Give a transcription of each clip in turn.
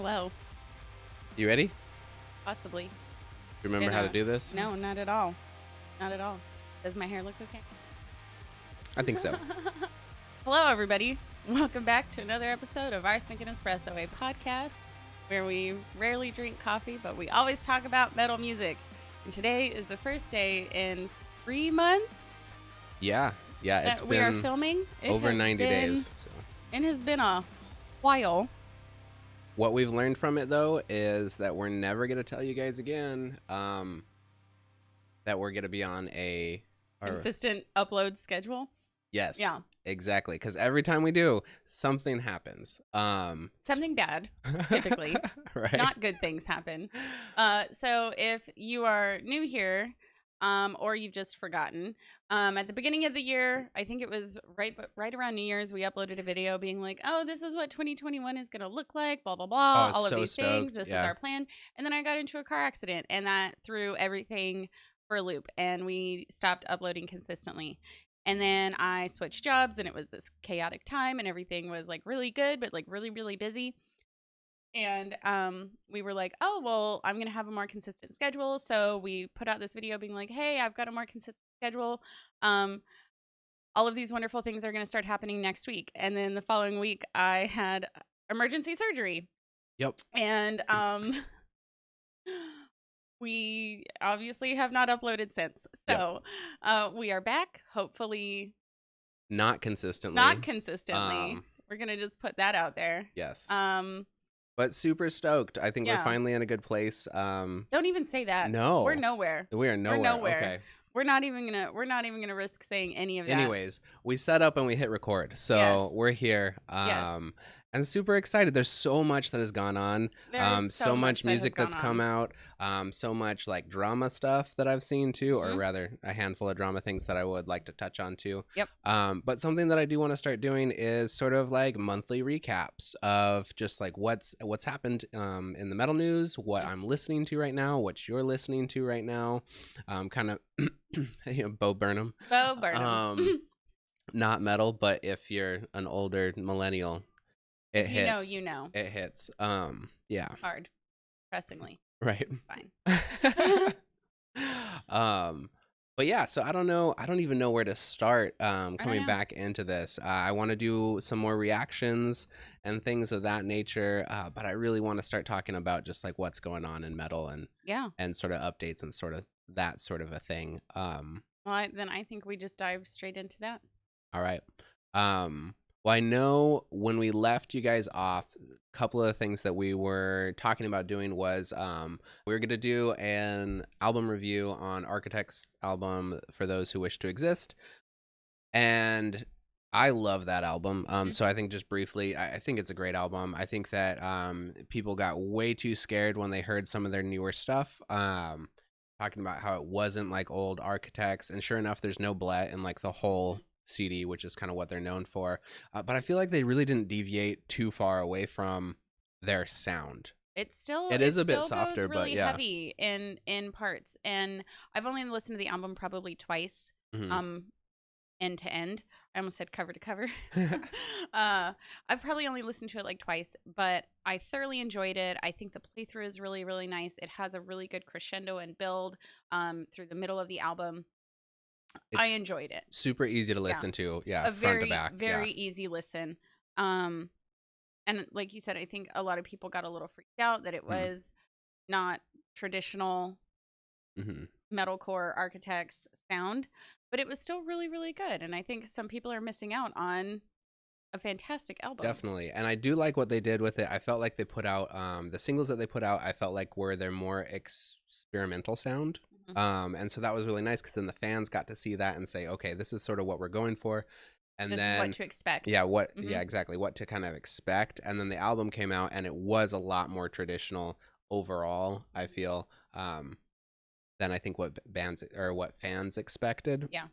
Hello, You ready? Do possibly. you remember how to do this? No, not at all. Not at all. Does my hair look okay? I think so. Hello, everybody. Welcome back to another episode of Arsenic and Espresso, a podcast where we rarely drink coffee, but we always talk about metal music. And today is the first day in 3 months Yeah, it's that we are been filming. over 90 days. So. It has been a while. What we've learned from it, though, is that we're never going to tell you guys again that we're going to be on a Consistent upload schedule. Yes. Yeah. Exactly. Because every time we do, something happens. Something bad, typically. Right. Not good things happen. So if you are new here, or you've just forgotten, at the beginning of the year, I think it was right around New Year's, we uploaded a video being like, oh, this is what 2021 is going to look like, blah, blah, blah, all of these things. This is our plan. And then I got into a car accident, and that threw everything for a loop, and we stopped uploading consistently. And then I switched jobs, and it was this chaotic time, and everything was like really good, but like really, really busy. And we were like, oh, well, I'm going to have a more consistent schedule. So we put out this video being like, hey, I've got a more consistent schedule. All of these wonderful things are going to start happening next week. And then the following week, I had emergency surgery. Yep. And we obviously have not uploaded since. So we are back, hopefully. Not consistently. We're going to just put that out there. Yes. But super stoked. I think we're finally in a good place. Don't even say that. No. We're nowhere. We are nowhere. We're nowhere. Okay. We're not even gonna risk saying any of that. Anyways, we set up and we hit record. So we're here. And super excited. There's so much that has gone on. There's so much music that's come out. So much like drama stuff that I've seen too, or rather a handful of drama things that I would like to touch on too. Yep. But something that I do want to start doing is sort of like monthly recaps of just like what's happened in the metal news, what I'm listening to right now, what you're listening to right now. Kind of Bo Burnham. Not metal, but if you're an older millennial, it hits. You know. It hits. Yeah. Hard. Pressingly. Right. Fine. But yeah, so I don't even know where to start coming back into this. I want to do some more reactions and things of that nature, but I really want to start talking about just like what's going on in metal and sort of updates and sort of that sort of a thing. Well, then I think we just dive straight into that. All right. Well, I know when we left you guys off, a couple of the things that we were talking about doing was we were going to do an album review on Architect's album, For Those Who Wish to Exist. And I love that album. So I think just briefly, I think it's a great album. I think that people got way too scared when they heard some of their newer stuff. Talking about how it wasn't like old Architects. And sure enough, there's no Blett in like the whole CD, which is kind of what they're known for, but I feel like they really didn't deviate too far away from their sound. It is a bit softer, really but yeah, heavy in parts. And I've only listened to the album probably twice, end to end. I almost said cover to cover. I've probably only listened to it like twice, but I thoroughly enjoyed it. I think the playthrough is really, really nice. It has a really good crescendo and build through the middle of the album. I enjoyed it. Super easy to listen to. Yeah. Front to back. Very easy listen. And like you said, I think a lot of people got a little freaked out that it was not traditional metalcore Architects sound, but it was still really, really good. And I think some people are missing out on a fantastic album. Definitely. And I do like what they did with it. I felt like they put out the singles that they put out, I felt like were their more experimental sound. And so that was really nice because then the fans got to see that and say, okay, this is sort of what we're going for. And this is what to expect. Yeah, yeah, exactly. What to kind of expect. And then the album came out and it was a lot more traditional overall, I feel, than I think what fans expected. Yeah.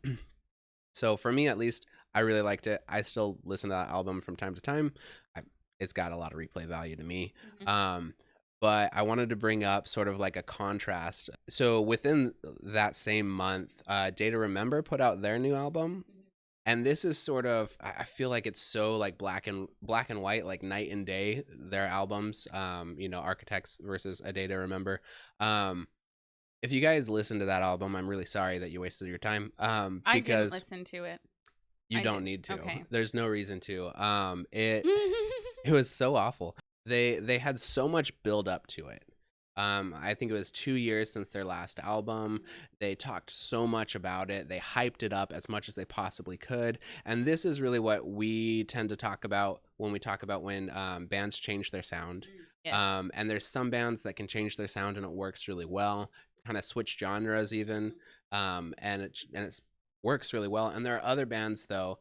So for me, at least, I really liked it. I still listen to that album from time to time. It's got a lot of replay value to me. But I wanted to bring up sort of like a contrast. So within that same month, Day to Remember put out their new album. And this is sort of, I feel like it's so like black and white, like night and day, their albums, you know, Architects versus A Day to Remember. Um, if you guys listen to that album, I'm really sorry that you wasted your time. I didn't Because listen to it. you I don't didn't. need to. Okay. There's no reason to. It was so awful. They had so much build up to it. I think it was 2 years since their last album. They talked so much about it. They hyped it up as much as they possibly could. And this is really what we tend to talk about when we talk about when bands change their sound. Yes. And there's some bands that can change their sound and it works really well. Kind of switch genres even, and it works really well. And there are other bands though,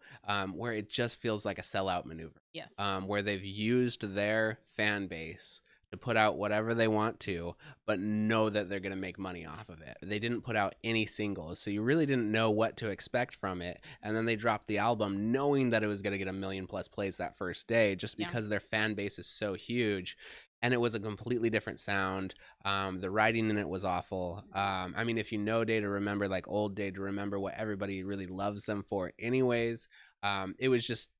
where it just feels like a sellout maneuver, Yes. where they've used their fan base to put out whatever they want to, but know that they're going to make money off of it. They didn't put out any singles, so you really didn't know what to expect from it. And then they dropped the album knowing that it was going to get 1 million+ plays that first day, just Yeah. because their fan base is so huge. And it was a completely different sound. The writing in it was awful. I mean, if you know Day to Remember, like old Day to Remember, what everybody really loves them for anyways, it was just,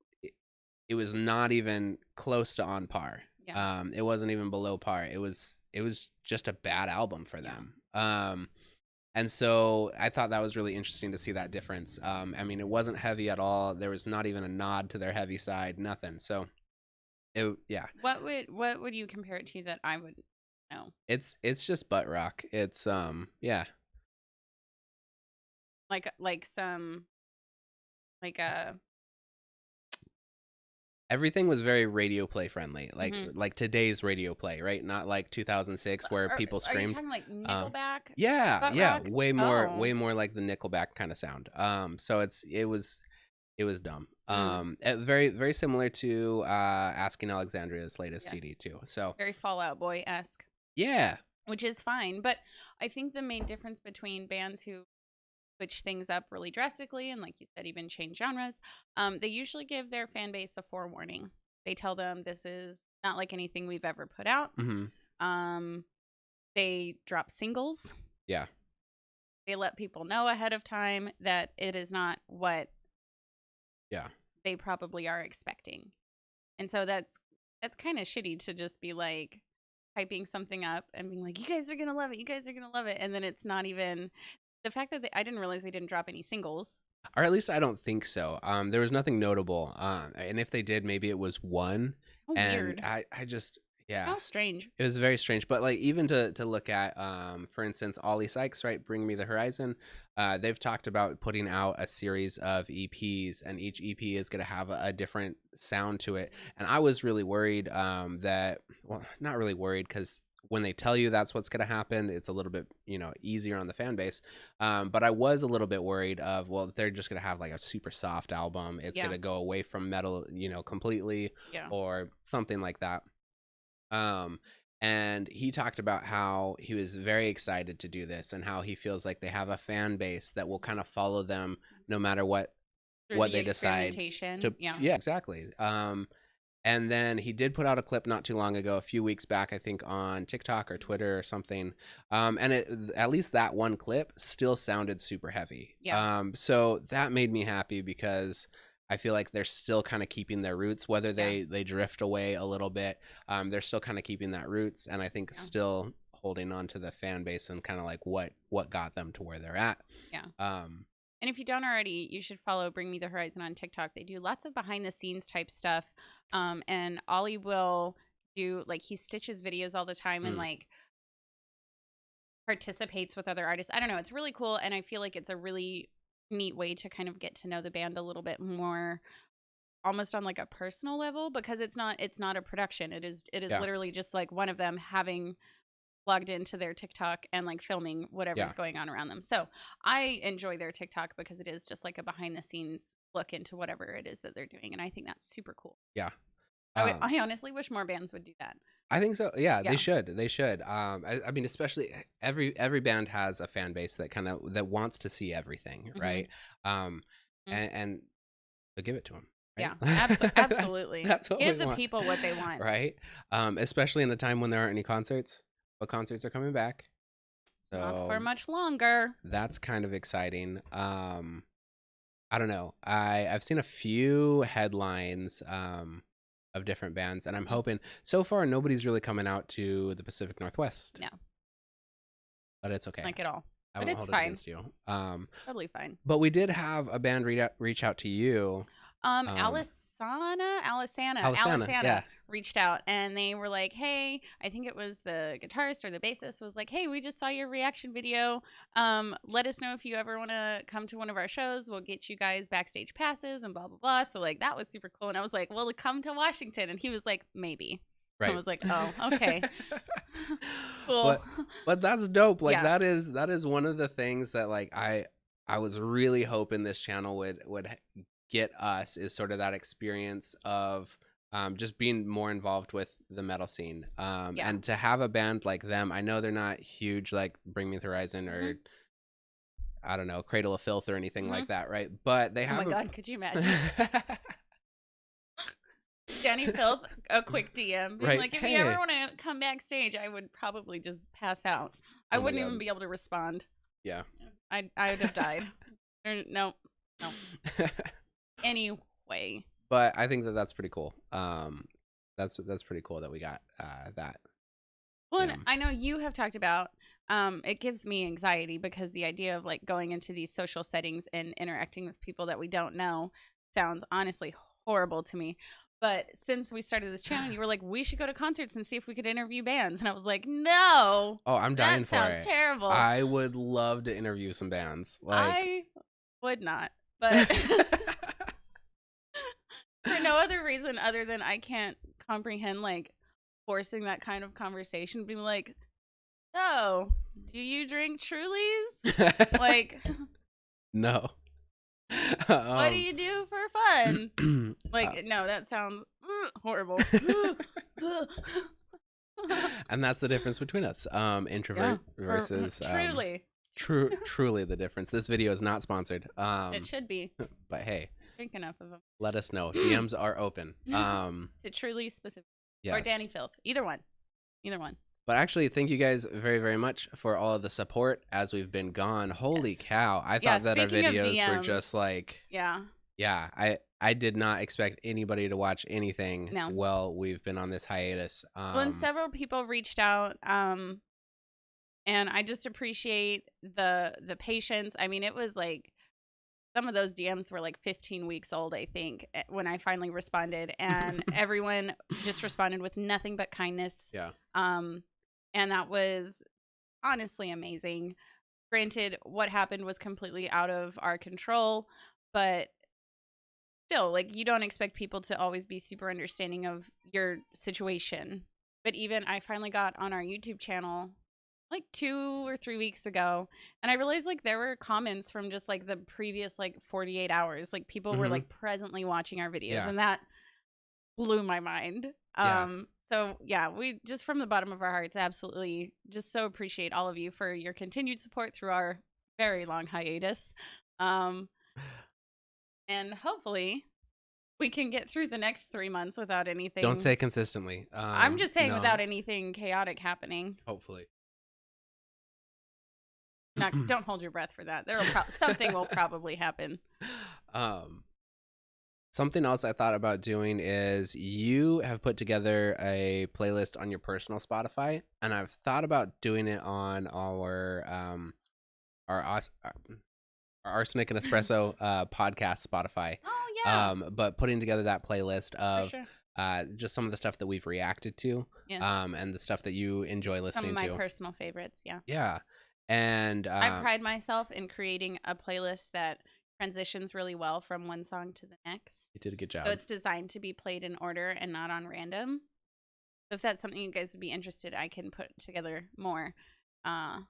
it was not even close to on par. Yeah. It wasn't even below par. It was just a bad album for them. And so I thought that was really interesting to see that difference. I mean, it wasn't heavy at all. There was not even a nod to their heavy side, nothing. So yeah, What would you compare it to that I would know? it's just butt rock. It's yeah. Like some like a Everything was very radio play friendly, Mhm. like today's radio play, right? Not like 2006 where people Are you screamed. talking like Um, Nickelback yeah, butt yeah, rock? Oh. way more like the Nickelback kind of sound. So it was dumb. Mm. Very similar to Asking Alexandria's latest Yes. CD too. So Very Fall Out Boy-esque, yeah, which is fine, but I think the main difference between bands who switch things up really drastically and like you said even change genres, they usually give their fan base a forewarning. They tell them this is not like anything we've ever put out. hmm Um, they drop singles. yeah, They let people know ahead of time that it is not what yeah. they probably are expecting. And so that's kind of shitty to just be like hyping something up and being like, you guys are going to love it. You guys are going to love it. And then it's not even the fact that I didn't realize they didn't drop any singles. Or at least I don't think so. There was nothing notable. And if they did, maybe it was one. How And weird. I just, yeah. How strange. It was very strange, but like even to look at, for instance, Ollie Sykes, right? Bring Me the Horizon. They've talked about putting out a series of EPs, and each EP is going to have a different sound to it. And I was really worried that, well, not really worried because when they tell you that's what's going to happen, it's a little bit, easier on the fan base. But I was a little bit worried of, well, they're just going to have like a super soft album. It's going Yeah. to go away from metal, completely, Yeah. or something like that. Um, and he talked about how he was very excited to do this and how he feels like they have a fan base that will kind of follow them no matter what Through the they decide experimentation. to. Yeah. Yeah, exactly. And then he did put out a clip not too long ago, a few weeks back, I think on TikTok or Twitter or something. And at least that one clip still sounded super heavy. Yeah. So that made me happy because I feel like they're still kind of keeping their roots, whether Yeah. they drift away a little bit. They're still kind of keeping that roots, and I think Yeah. still holding on to the fan base and kind of like what got them to where they're at. Yeah. Um, And if you don't already, you should follow Bring Me the Horizon on TikTok. They do lots of behind the scenes type stuff. And Ollie will do like he stitches videos all the time and mm, like participates with other artists. I don't know. It's really cool. And I feel like it's a really neat way to kind of get to know the band a little bit more, almost on like a personal level, because it's not a production. It is yeah, literally just like one of them having plugged into their TikTok and like filming whatever's yeah, going on around them. So I enjoy their TikTok because it is just like a behind the scenes look into whatever it is that they're doing. And I think that's super cool. yeah. I honestly wish more bands would do that. I think so. Yeah, they Yeah. should. They should. I mean, especially every band has a fan base that kind of that wants to see everything, Hmm. right? Um, Hmm. and so give it to them, right? Yeah. that's Absolutely. that's what we Give the want, people what they want. right? Especially in a time when there aren't any concerts, but concerts are coming back, Not for so much longer. that's kind of exciting. I don't know. I've seen a few headlines of different bands, and I'm hoping so far nobody's really coming out to the Pacific Northwest. No, But it's okay. like at all. I But won't it's hold it fine. against you. Totally fine. But we did have a band reach out to you. Alisana yeah. reached out, and they were like, hey, I think it was the guitarist or the bassist was like, hey, we just saw your reaction video. Let us know if you ever want to come to one of our shows. We'll get you guys backstage passes and blah, blah, blah. So like, that was super cool. And I was like, well, come to Washington. And he was like, maybe. Right. I was like, oh, okay. Cool. But that's dope. Like Yeah. that is one of the things that like I was really hoping this channel would get us, is sort of that experience of just being more involved with the metal scene. And to have a band like them, I know they're not huge like Bring Me the Horizon or I don't know, Cradle of Filth or anything like that, right? But they have Oh my God, could you imagine? Danny Filth, a quick DM. Being like, if you ever want to come backstage, I would probably just pass out. I wouldn't even be able to respond. Yeah. I would have died. No. Anyway. But I think that's pretty cool. That's pretty cool that we got that. Well, and I know you have talked about it gives me anxiety because the idea of like going into these social settings and interacting with people that we don't know sounds honestly horrible to me. But since we started this channel, you were like, we should go to concerts and see if we could interview bands. And I was like, no. Oh, I'm dying for it. That sounds terrible. I would love to interview some bands. Like I would not. But for no other reason other than I can't comprehend like forcing that kind of conversation, being like, so do you drink Trulies? Like, no. What do you do for fun? Like, no, that sounds horrible. And that's the difference between us. Introvert versus truly the difference. This video is not sponsored. It should be. But hey, drink enough of them. Let us know. DMs are open. To Truly specific. Yes. Or Danny Filth. Either one. But actually, thank you guys very, very much for all of the support as we've been gone. Holy cow. I thought that our videos were just like... Yeah. I did not expect anybody to watch anything while we've been on this hiatus. Well, and several people reached out, and I just appreciate the patience. I mean, it was like... Some of those DMs were like 15 weeks old, I think, when I finally responded. And everyone just responded with nothing but kindness. Yeah. And that was honestly amazing. Granted, what happened was completely out of our control, but still, like, you don't expect people to always be super understanding of your situation. But even I finally got on our YouTube channel like 2 or 3 weeks ago, and I realized like there were comments from just like the previous like 48 hours. Like people were like presently watching our videos, and that blew my mind. So yeah, we just from the bottom of our hearts absolutely just so appreciate all of you for your continued support through our very long hiatus. And hopefully we can get through the next 3 months without anything. Don't say consistently. I'm just saying without anything chaotic happening. Hopefully. Don't hold your breath for that. Something will probably happen. Something else I thought about doing is you have put together a playlist on your personal Spotify, and I've thought about doing it on our Arsenic and Espresso podcast Spotify. Oh yeah. But putting together that playlist of just some of the stuff that we've reacted to, and the stuff that you enjoy listening to. Some of my personal favorites, yeah. Yeah. And I pride myself in creating a playlist that transitions really well from one song to the next. You did a good job. So it's designed to be played in order and not on random. So if that's something you guys would be interested, I can put together more. Yeah,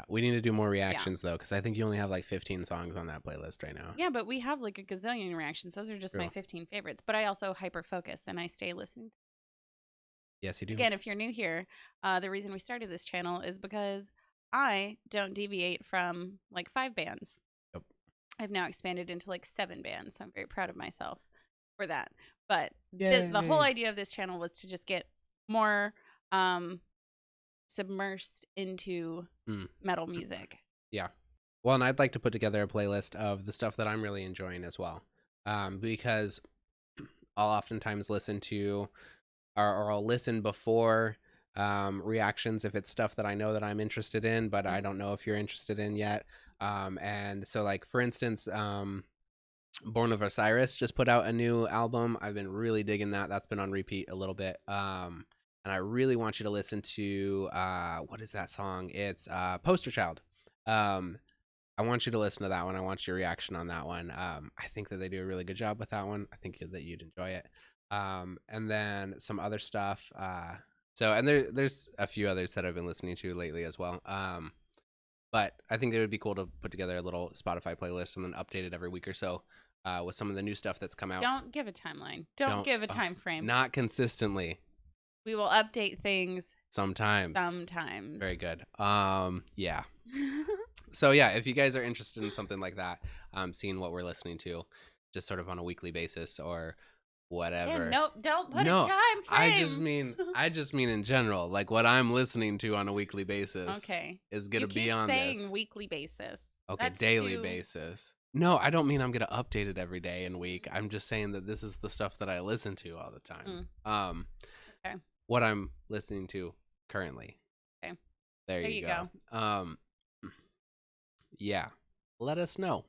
we need to do more reactions though, because I think you only have like 15 songs on that playlist right now. Yeah, but we have like a gazillion reactions. Those are just my 15 favorites. But I also hyper focus and I stay listening. Yes, you do. Again, if you're new here, the reason we started this channel is because I don't deviate from like 5 bands. Yep. I've now expanded into like 7 bands, so I'm very proud of myself for that. But the whole idea of this channel was to just get more submersed into metal music. Yeah. Well, and I'd like to put together a playlist of the stuff that I'm really enjoying as well, because I'll oftentimes listen to or I'll listen before reactions if it's stuff that I know that I'm interested in, but I don't know if you're interested in yet. And so, like for instance, Born of Osiris just put out a new album. I've been really digging that. That's been on repeat a little bit. And I really want you to listen to what is that song? It's Poster Child. I want you to listen to that one. I want your reaction on that one. I think that they do a really good job with that one. I think that you'd enjoy it. And then some other stuff. And there's a few others that I've been listening to lately as well. But I think it would be cool to put together a little Spotify playlist and then update it every week or so with some of the new stuff that's come out. Don't give a timeline. Don't give a time frame. Not consistently. We will update things sometimes. Very good. Yeah. So yeah, if you guys are interested in something like that, seeing what we're listening to, just sort of on a weekly basis or whatever. Yeah, nope, don't put a time frame. I just mean in general, like what I'm listening to on a weekly basis. Okay. Is gonna be on saying this. Weekly basis. Okay, that's daily basis. No, I don't mean I'm gonna update it every day and week. I'm just saying that this is the stuff that I listen to all the time. Okay. What I'm listening to currently. Okay. There you go. Yeah, let us know.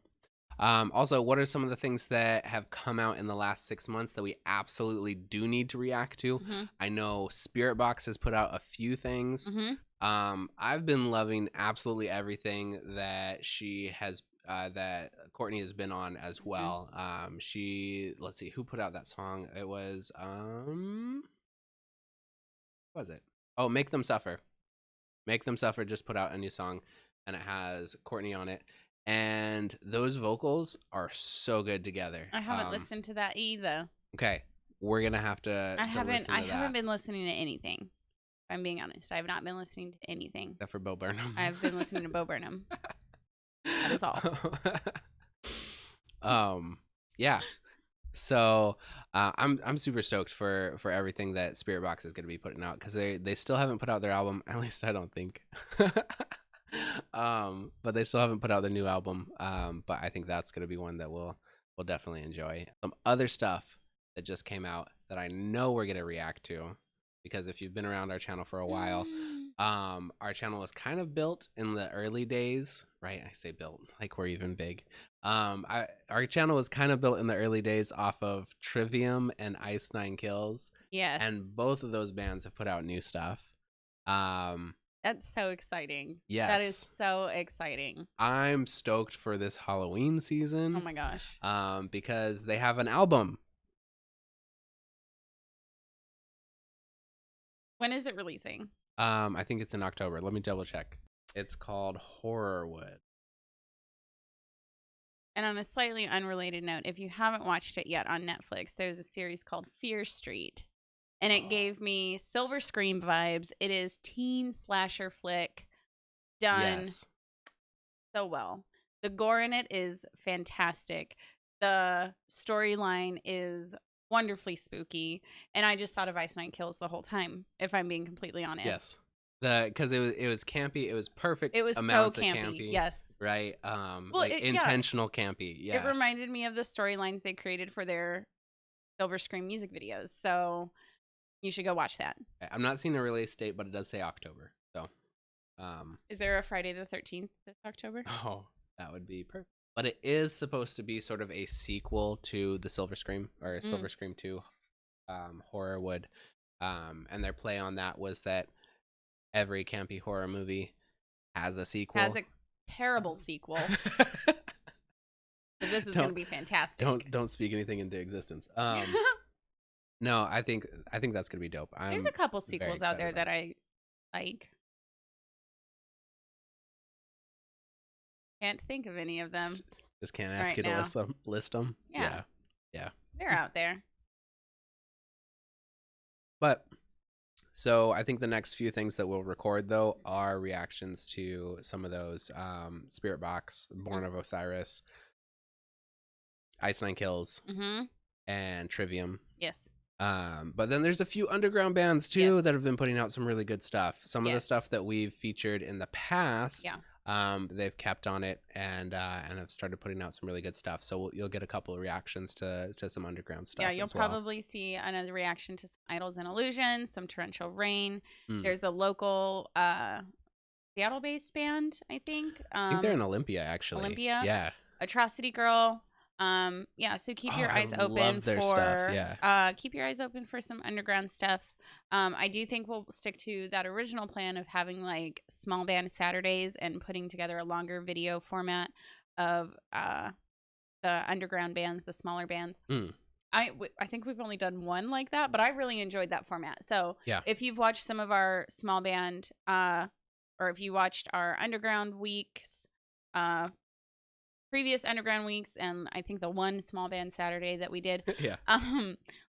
Also, what are some of the things that have come out in the last 6 months that we absolutely do need to react to? Mm-hmm. I know Spirit Box has put out a few things. Mm-hmm. I've been loving absolutely everything that she has, that Courtney has been on as well. Let's see, who put out that song? It was, what was it? Oh, Make Them Suffer. Make Them Suffer just put out a new song, and it has Courtney on it. And those vocals are so good together. I haven't listened to that either. Okay, we're gonna have to. I haven't been listening to anything. If I'm being honest, I have not been listening to anything except for Bo Burnham. I've been listening to Bo Burnham. That is all. Yeah. So I'm super stoked for everything that Spirit Box is gonna be putting out, because they still haven't put out their album. At least I don't think. But they still haven't put out their new album. But I think that's gonna be one that we'll definitely enjoy. Some other stuff that just came out that I know we're gonna react to, because if you've been around our channel for a while, our channel was kind of built in the early days, right? I say built like we're even big. Our channel was kind of built in the early days off of Trivium and Ice Nine Kills. Yes. And both of those bands have put out new stuff. That's so exciting. Yes. That is so exciting. I'm stoked for this Halloween season. Oh my gosh. Because they have an album. When is it releasing? I think it's in October. Let me double check. It's called Horrorwood. And on a slightly unrelated note, if you haven't watched it yet on Netflix, there's a series called Fear Street. And it gave me Silver Scream vibes. It is teen slasher flick done so well. The gore in it is fantastic. The storyline is wonderfully spooky. And I just thought of Ice Nine Kills the whole time, if I'm being completely honest. Yes. Because it was campy. It was perfect. It was amounts so campy. Of campy. Yes. Right. Intentional campy. Yeah. It reminded me of the storylines they created for their Silver Scream music videos. So you should go watch that. I'm not seeing a release date, but it does say October. So, is there a Friday the 13th this October? Oh, that would be perfect. But it is supposed to be sort of a sequel to the Silver Scream, or Silver Scream 2, Horrorwood. And their play on that was that every campy horror movie has a sequel. Has a terrible sequel. So this is going to be fantastic. Don't speak anything into existence. No, I think that's gonna be dope. There's a couple sequels out there that I like. Can't think of any of them. Just can't ask you to list them. Yeah. Yeah. They're out there. But so I think the next few things that we'll record though are reactions to some of those Spirit Box, Born of Osiris, Ice Nine Kills, and Trivium. Yes. But then there's a few underground bands too Yes. that have been putting out some really good stuff. Some of the Yes. stuff that we've featured in the past, Yeah. they've kept on it and have started putting out some really good stuff. So you'll get a couple of reactions to some underground stuff. Yeah, you'll as well. probably see another reaction to some Idols and Illusions, some Torrential Rain. Mm. There's a local Seattle-based band, I think. I think they're in Olympia, actually. Olympia. Yeah. Atrocity Girl. Yeah, so keep your eyes open their for stuff. Yeah. keep your eyes open for some underground stuff. I do think we'll stick to that original plan of having like small band Saturdays and putting together a longer video format of the underground bands, the smaller bands. Mm. I think we've only done one like that, but I really enjoyed that format. So Yeah. if you've watched some of our small band, or if you watched our underground weeks, previous underground weeks, and I think the one small band Saturday that we did, Yeah.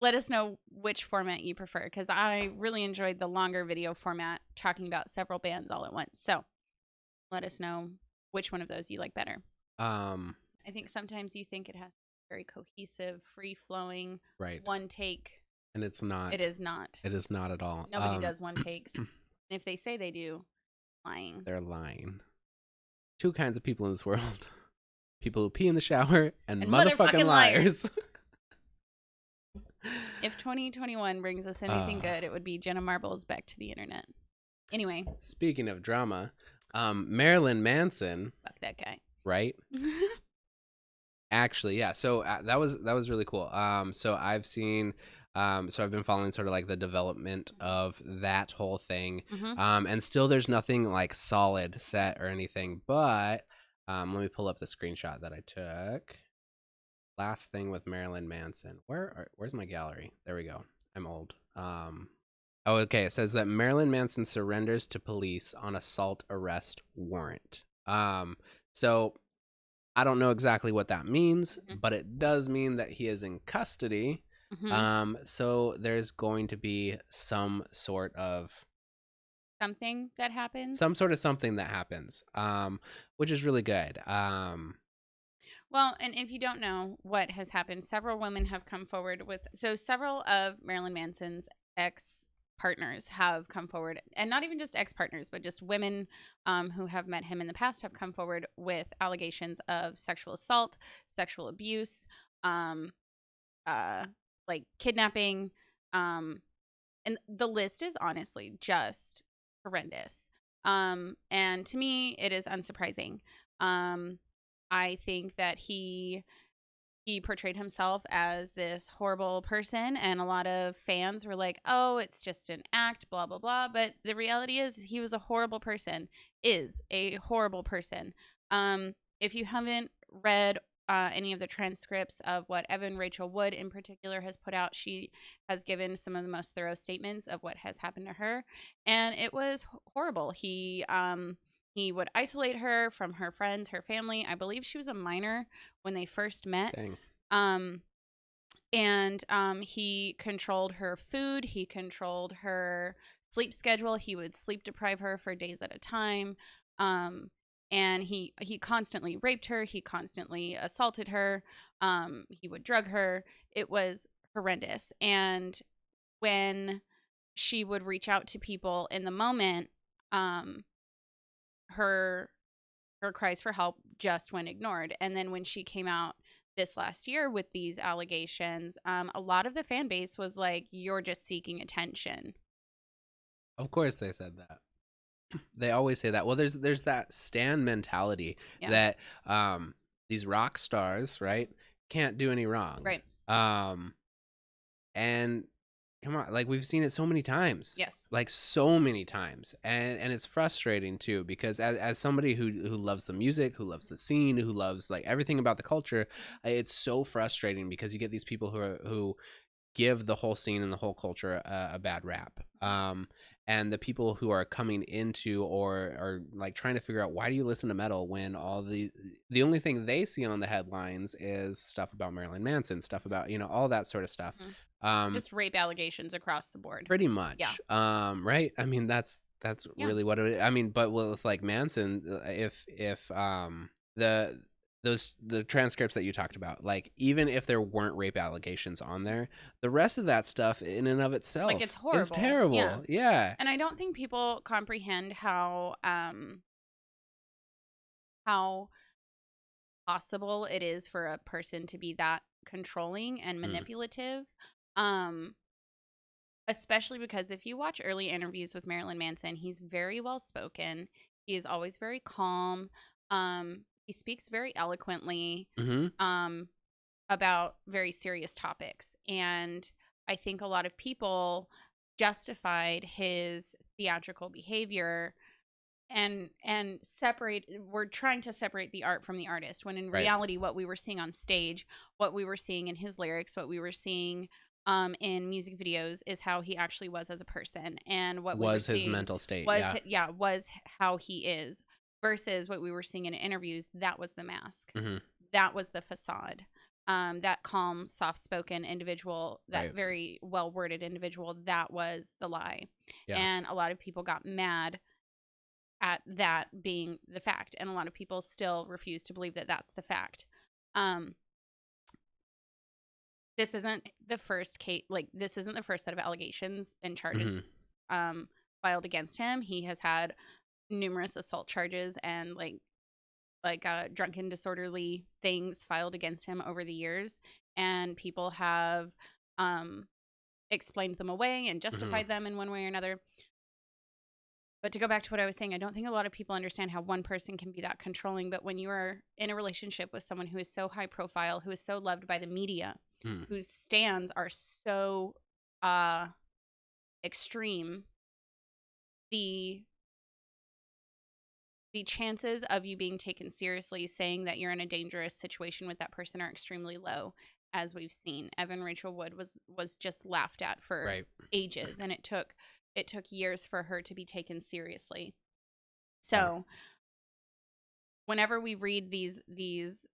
let us know which format you prefer, because I really enjoyed the longer video format talking about several bands all at once. So let us know which one of those you like better. I think sometimes you think it has very cohesive, free flowing, Right. one take, And it's not. it is not. It is not at all. Nobody does one takes. And if they say they do, lying. They're lying. Two kinds of people in this world. People who pee in the shower and motherfucking liars. If 2021 brings us anything good, it would be Jenna Marbles back to the internet. Anyway. Speaking of drama, Marilyn Manson. Fuck that guy. Right? Actually, yeah. So that was really cool. So I've seen, so I've been following sort of like the development of that whole thing. Mm-hmm. And still there's nothing like solid set or anything, but let me pull up the screenshot that I took. Last thing with Marilyn Manson. Where's my gallery? There we go. I'm old. Oh, okay. It says that Marilyn Manson surrenders to police on assault arrest warrant. So I don't know exactly what that means, but it does mean that he is in custody. So there's going to be some sort of something that happens. Something that happens, which is really good. Well, and if you don't know what has happened, several women have come forward with, so several of Marilyn Manson's ex-partners have come forward, and not even just ex-partners, but just women who have met him in the past have come forward with allegations of sexual assault, sexual abuse, like kidnapping, and the list is honestly just horrendous. And to me, it is unsurprising. I think that he portrayed himself as this horrible person, and a lot of fans were like, oh, it's just an act, blah, blah, blah. But the reality is he was a horrible person, is a horrible person. If you haven't read any of the transcripts of what Evan Rachel Wood in particular has put out, she has given some of the most thorough statements of what has happened to her, and it was horrible. He would isolate her from her friends, her family. I believe she was a minor when they first met. Dang. And he controlled her food. He controlled her sleep schedule. He would sleep deprive her for days at a time. And he constantly raped her. He constantly assaulted her. He would drug her. It was horrendous. And when she would reach out to people in the moment, her cries for help just went ignored. And then when she came out this last year with these allegations, a lot of the fan base was like, you're just seeking attention. Of course they said that. They always say that. Well, there's that stan mentality that these rock stars, right, can't do any wrong. Right. And come on, like we've seen it so many times. Yes. Like so many times. And it's frustrating too, because as somebody who loves the music, who loves the scene, who loves like everything about the culture, it's so frustrating because you get these people who give the whole scene and the whole culture a bad rap. And the people who are coming into or are like trying to figure out, why do you listen to metal when all the only thing they see on the headlines is stuff about Marilyn Manson, stuff about, all that sort of stuff. Just rape allegations across the board. Pretty much. Yeah. Right. I mean, that's really what it is. I mean, but with like Manson, if the the transcripts that you talked about, like, even if there weren't rape allegations on there, the rest of that stuff in and of Like, it's itself is horrible. Yeah. terrible. Yeah. And I don't think people comprehend how possible it is for a person to be that controlling and manipulative. Um, Especially because if you watch early interviews with Marilyn Manson, he's very well spoken. He is always very calm. He speaks very eloquently Mm-hmm. about very serious topics. And I think a lot of people justified his theatrical behavior and separate we're trying to separate the art from the artist, when in Right. reality what we were seeing on stage, what we were seeing in his lyrics, what we were seeing in music videos is how he actually was as a person, and what we were Was his seeing mental state. was Yeah. was how he is, versus what we were seeing in interviews. That was the mask. Mm-hmm. That was the facade. That calm, soft-spoken individual, that Right. very well-worded individual, that was the lie. Yeah. And a lot of people got mad at that being the fact, and a lot of people still refuse to believe that that's the fact. This isn't the first case, like, this isn't the first set of allegations and charges filed against him. He has had numerous assault charges and drunken disorderly things filed against him over the years, and people have explained them away and justified them in one way or another. But to go back to what I was saying, I don't think a lot of people understand how one person can be that controlling. But when you are in a relationship with someone who is so high profile, who is so loved by the media, whose stands are so extreme, the chances of you being taken seriously, saying that you're in a dangerous situation with that person, are extremely low. As we've seen, Evan Rachel Wood was just laughed at for ages, and it took years for her to be taken seriously. So whenever we read these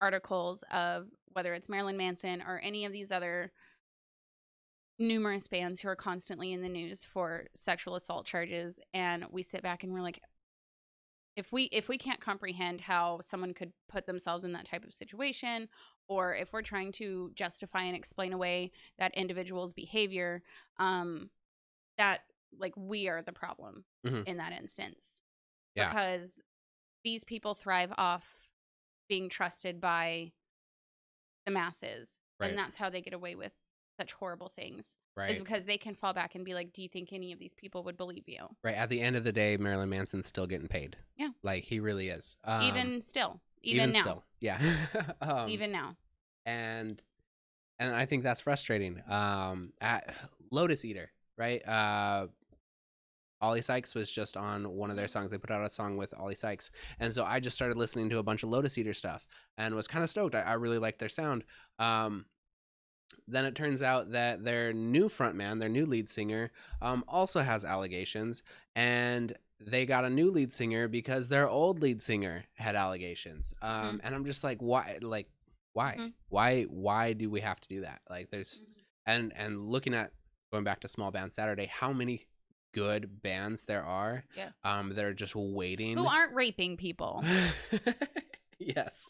articles of whether it's Marilyn Manson or any of these other numerous bands who are constantly in the news for sexual assault charges, and we sit back and we're like, if we can't comprehend how someone could put themselves in that type of situation, or if we're trying to justify and explain away that individual's behavior, that, like, we are the problem in that instance. Yeah. Because these people thrive off being trusted by the masses. Right. And that's how they get away with such horrible things. Right. Is because they can fall back and be like, do you think any of these people would believe you? Right. At the end of the day, Marilyn Manson's still getting paid. Yeah. Like, he really is. Even still. Even now. Still. Yeah. Even now. And I think that's frustrating. At Lotus Eater, right? Ollie Sykes was just on one of their songs. They put out a song with Ollie Sykes. And so I just started listening to a bunch of Lotus Eater stuff and was kind of stoked. I really liked their sound. Then it turns out that their new frontman, their new lead singer, also has allegations. And they got a new lead singer because their old lead singer had allegations. And I'm just like, why? Like, why? Why do we have to do that? Like, there's and looking at, going back to Small Band Saturday, how many good bands there are. Yes. That are just waiting. Who aren't raping people. Yes.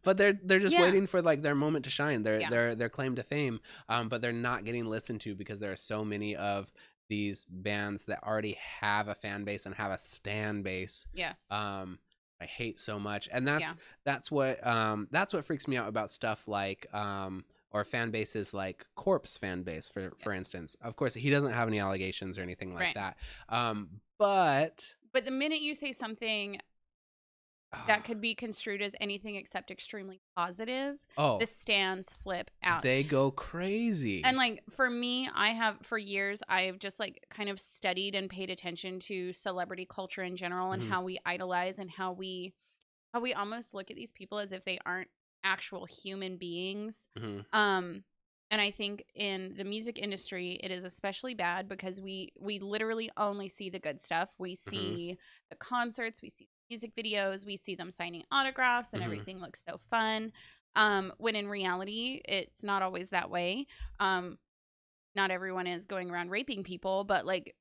But they're just waiting for, like, their moment to shine, their claim to fame. But they're not getting listened to because there are so many of these bands that already have a fan base and have a stan base. Yes. I hate so much. And that's what freaks me out about stuff like or fan bases like Corpse fan base, for instance. Of course, he doesn't have any allegations or anything like that. But the minute you say something that could be construed as anything except extremely positive, the stands flip out. They go crazy. And, like, for me, for years, I've just, like, kind of studied and paid attention to celebrity culture in general, and how we idolize and how we almost look at these people as if they aren't actual human beings. And I think in the music industry, it is especially bad because we literally only see the good stuff. We see the concerts, we see music videos, we see them signing autographs, and everything looks so fun. When in reality, it's not always that way. Not everyone is going around raping people, but, like,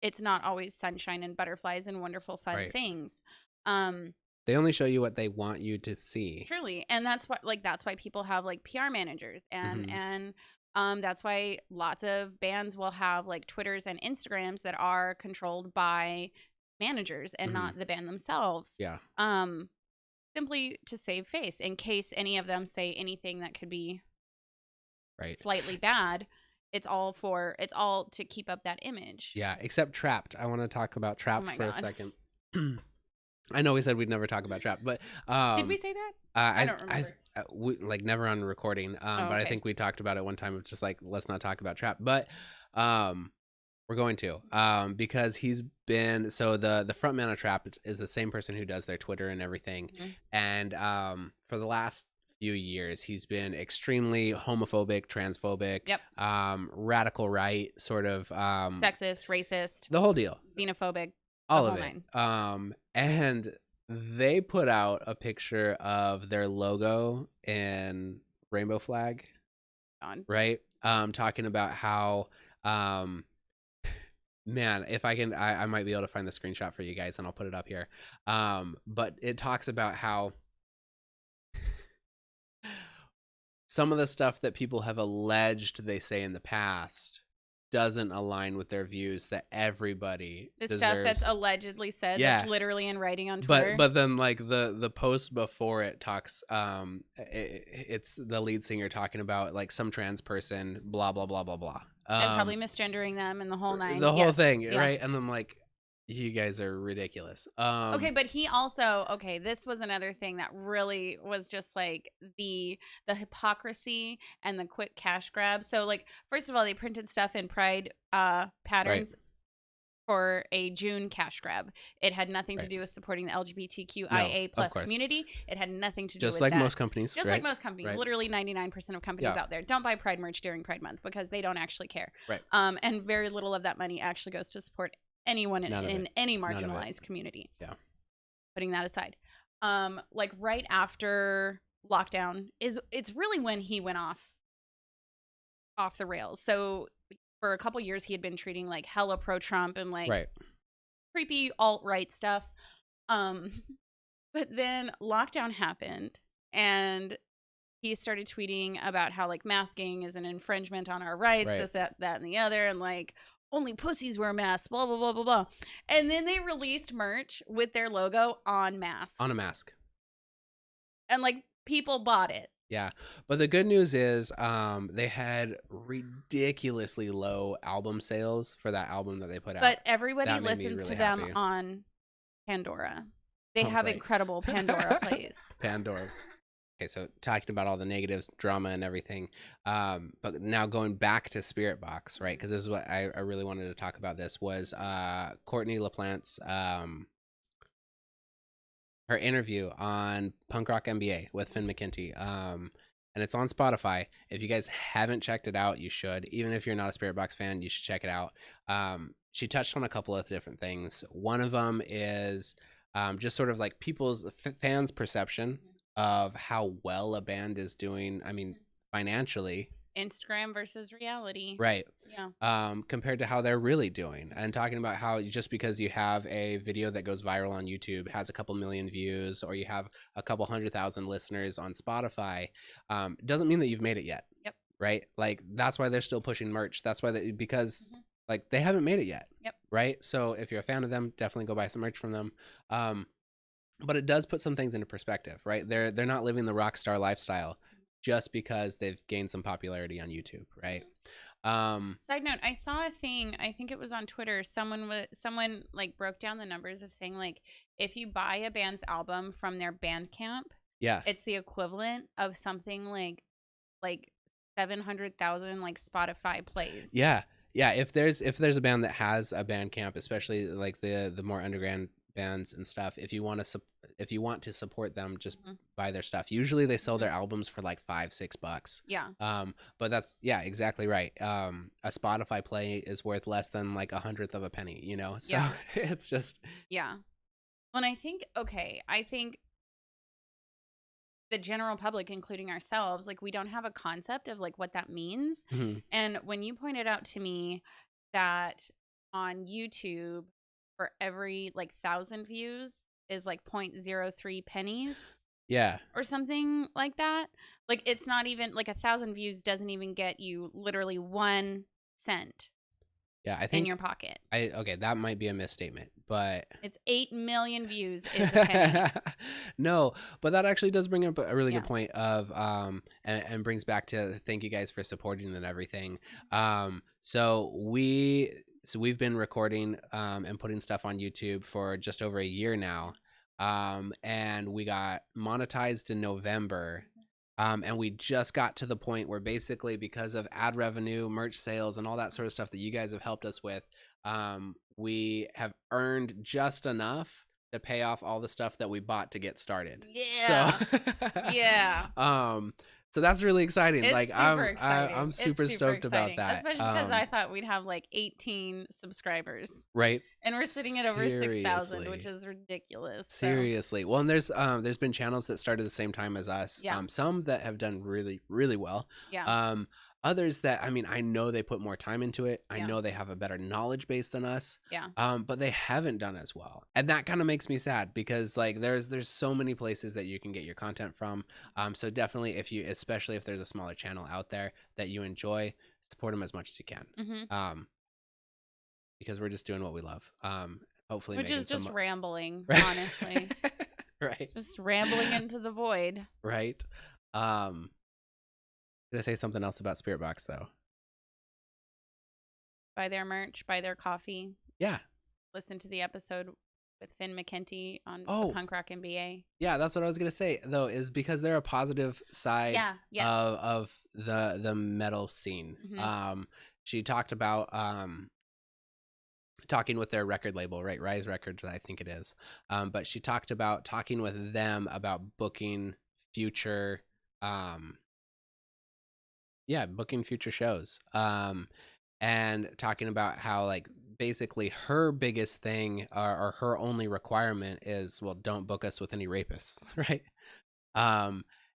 it's not always sunshine and butterflies and wonderful fun things. They only show you what they want you to see. Truly. And that's why people have like PR managers and that's why lots of bands will have like Twitters and Instagrams that are controlled by managers and not the band themselves. Yeah. Simply to save face in case any of them say anything that could be slightly bad. It's all to keep up that image. Yeah, except Trapped. I want to talk about Trapped for a second. I know we said we'd never talk about Trapped, but did we say that? I don't remember. We, like, never on recording. But I think we talked about it one time of just like, let's not talk about Trapped. But we're going to because he's been the frontman of Trapped is the same person who does their Twitter and everything. And for the last few years he's been extremely homophobic, transphobic, radical right, sort of sexist, racist, the whole deal, xenophobic, all of it. And they put out a picture of their logo in rainbow flag, right? Talking about how man, if I can, I might be able to find the screenshot for you guys and I'll put it up here. But it talks about how some of the stuff that people have alleged they say in the past doesn't align with their views that everybody deserves. Stuff that's allegedly said, that's literally in writing on Twitter. But then like the post before it talks, it's the lead singer talking about like some trans person, blah blah blah blah blah, and probably misgendering them and the whole nine, the whole thing, right? And I'm like, you guys are ridiculous. Okay, but he also, this was another thing that really was just like the hypocrisy and the quick cash grab. So like, first of all, they printed stuff in pride patterns for a June cash grab. It had nothing to do with supporting the LGBTQIA plus community. It had nothing to do with like that. most companies. Just like most companies. Literally 99% of companies out there don't buy Pride merch during Pride Month because they don't actually care. And very little of that money actually goes to support anyone in any marginalized community. Putting that aside, like right after lockdown it's really when he went off the rails. So for a couple years he had been treating like hella pro Trump and like creepy alt-right stuff, but then lockdown happened and he started tweeting about how like masking is an infringement on our rights, this, that and the other, and like only pussies wear masks, blah, blah, blah, blah, blah. And then they released merch with their logo on masks. On a mask. And, like, people bought it. Yeah. But the good news is they had ridiculously low album sales for that album that they put out. But everybody listens to them on Pandora. They have incredible Pandora plays. Pandora. Okay, so talking about all the negatives, drama and everything, but now going back to Spirit Box, right? Because this is what I really wanted to talk about. This was Courtney LaPlante's her interview on Punk Rock MBA with Finn McKenty, and it's on Spotify. If you guys haven't checked it out, you should. Even if you're not a Spirit Box fan, you should check it out. She touched on a couple of different things. One of them is just sort of like people's fans' perception of how well a band is doing, I mean, financially. Instagram versus reality. Right. Yeah. Compared to how they're really doing. And talking about how just because you have a video that goes viral on YouTube, has a couple million views, or you have a couple 100,000 listeners on Spotify, doesn't mean that you've made it yet. Yep. Right? Like, that's why they're still pushing merch. That's why because like they haven't made it yet. Yep. Right? So if you're a fan of them, definitely go buy some merch from them. But it does put some things into perspective, right? They're not living the rock star lifestyle just because they've gained some popularity on YouTube, right? Side note, I saw a thing, I think it was on Twitter, someone like broke down the numbers of saying like if you buy a band's album from their Bandcamp, it's the equivalent of something like 700,000 like Spotify plays. Yeah. If there's a band that has a Bandcamp, especially like the more underground bands and stuff, if you want to support them, just buy their stuff. Usually they sell their albums for like $5-6. But that's exactly right. A Spotify play is worth less than like 1/100 of a penny, you know? So it's just Well, I think the general public, including ourselves, like we don't have a concept of like what that means. And when you pointed out to me that on YouTube for every like 1,000 views, is like 0.03 pennies Yeah. or something like that. Like, it's not even like 1,000 views doesn't even get you literally 1 cent Yeah, I in think your pocket. okay, that might be a misstatement, but It's 8 million views is a penny. no, but that actually does bring up a really Yeah. good point of and brings back to thank you guys for supporting and everything. So we've been recording and putting stuff on YouTube for just over a year now. And we got monetized in November. And we just got to the point where basically because of ad revenue, merch sales, and all that sort of stuff that you guys have helped us with, we have earned just enough to pay off all the stuff that we bought to get started. Yeah. So, Yeah. So that's really exciting. It's like super exciting. I'm super stoked about that. Especially because I thought we'd have like 18 subscribers. Right. And we're sitting at over 6,000, which is ridiculous. Seriously. Well, and there's been channels that started the same time as us. Yeah. Some that have done really, really well. Yeah. Others that, I mean, I know they put more time into it. I Yeah. know they have a better knowledge base than us. Yeah. But they haven't done as well. And that kind of makes me sad because like there's so many places that you can get your content from. So definitely especially if there's a smaller channel out there that you enjoy, support them as much as you can. Mm-hmm. Because we're just doing what we love. Hopefully which is just rambling, right. honestly. Right. Just rambling into the void. Right. Did I say something else about Spirit Box though? Buy their merch, buy their coffee. Yeah. Listen to the episode with Finn McKenty on Oh, Punk Rock MBA. Yeah, that's what I was gonna say though, is because they're a positive side of the metal scene. Mm-hmm. She talked about talking with their record label, right? Rise Records, I think it is. But she talked about talking with them about booking future booking future shows. And talking about how like basically her biggest thing or her only requirement is, well, don't book us with any rapists, right?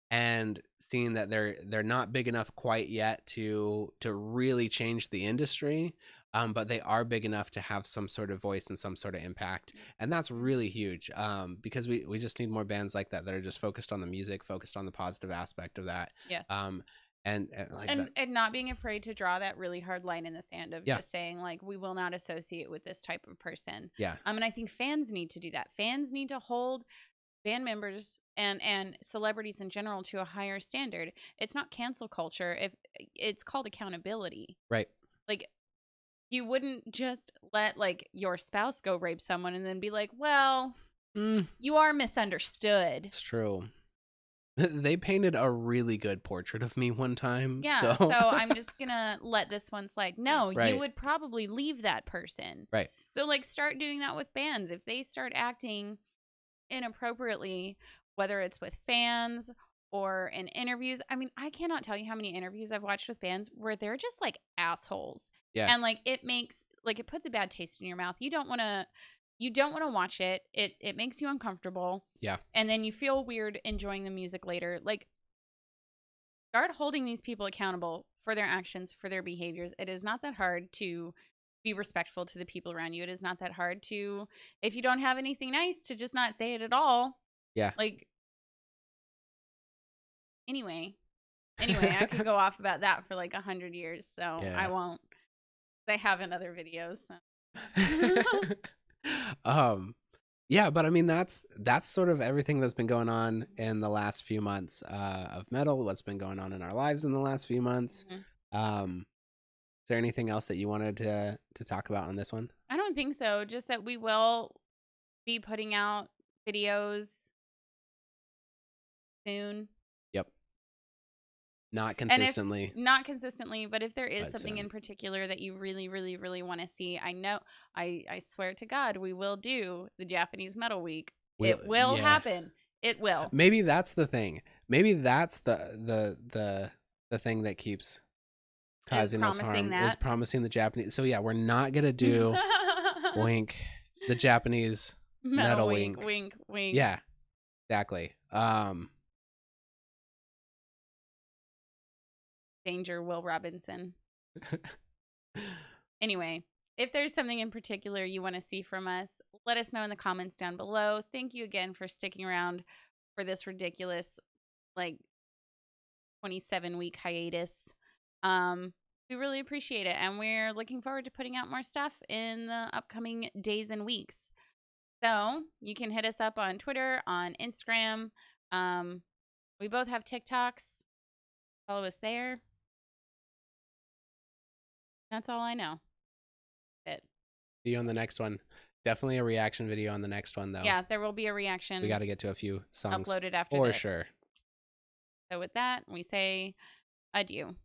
And seeing that they're not big enough quite yet to really change the industry, but they are big enough to have some sort of voice and some sort of impact, and that's really huge. Because we just need more bands like that are just focused on the music, focused on the positive aspect of that. Yes. And not being afraid to draw that really hard line in the sand of just saying like, we will not associate with this type of person. Yeah. And I think fans need to do that. Fans need to hold band members and celebrities in general to a higher standard. It's not cancel culture. If it's called accountability. Right. Like, you wouldn't just let like your spouse go rape someone and then be like, well, you are misunderstood. It's true. They painted a really good portrait of me one time. Yeah, so I'm just gonna let this one slide. No, Right. You would probably leave that person. Right. So like, start doing that with bands. If they start acting inappropriately, whether it's with fans or in interviews. I mean, I cannot tell you how many interviews I've watched with bands where they're just like assholes. Yeah. And like, it puts a bad taste in your mouth. You don't want to watch it. It makes you uncomfortable. Yeah. And then you feel weird enjoying the music later. Like, start holding these people accountable for their actions, for their behaviors. It is not that hard to be respectful to the people around you. It is not that hard to, if you don't have anything nice, to just not say it at all. Yeah. Like, anyway, I could go off about that for like 100 years. So yeah. I won't. I have in other videos. So. Yeah, but I mean that's sort of everything that's been going on in the last few months of metal. What's been going on in our lives in the last few months. Mm-hmm. Is there anything else that you wanted to talk about on this one? I don't think so. Just that we will be putting out videos soon. Yep. Not consistently. Not consistently, but if there is something in particular that you really, really, really want to see, I know, I swear to God, we will do the Japanese Metal Week. It will happen. It will. Maybe that's the thing. Maybe that's the thing that keeps causing us harm. Is promising the Japanese. So yeah, we're not gonna do wink the Japanese Metal Week. Wink, wink. Yeah, exactly. Danger, Will Robinson. Anyway, if there's something in particular you want to see from us, let us know in the comments down below. Thank you again for sticking around for this ridiculous, like, 27-week hiatus. We really appreciate it, and we're looking forward to putting out more stuff in the upcoming days and weeks. So you can hit us up on Twitter, on Instagram. We both have TikToks. Follow us there. That's all I know. See you on the next one. Definitely a reaction video on the next one, though. Yeah, there will be a reaction. We got to get to a few songs uploaded after for this. sure. So with that, we say adieu.